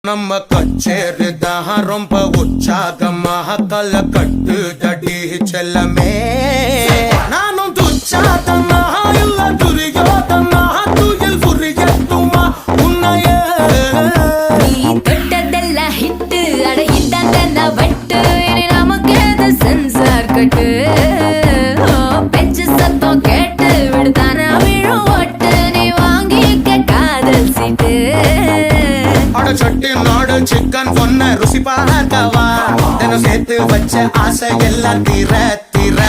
நம்ம கச்சேரிதான் ரொம்ப உற்சாகமாக கல கட்டு தடி செல்லமே நானும் துச்சாதனா இல்ல துரியோதனா துயில் புரியட்டுமா உன்னைய நீ தொட்டதெல்லாம் ஹிட்டு அட இதான் வட்டு இனி நமக்கு எது சென்சார் கட்டு பெஞ்சு சத்தம் கேட்டு விடுதானா விழும் ஓட்டு நீ வாங்கிக்க காதல் சீட்டு சட்டி நாடு சிக்கன் பொண்ண ருசி பார்க்கவா தினம் சேர்த்து வச்ச ஆசை எல்லாம் தீர தீர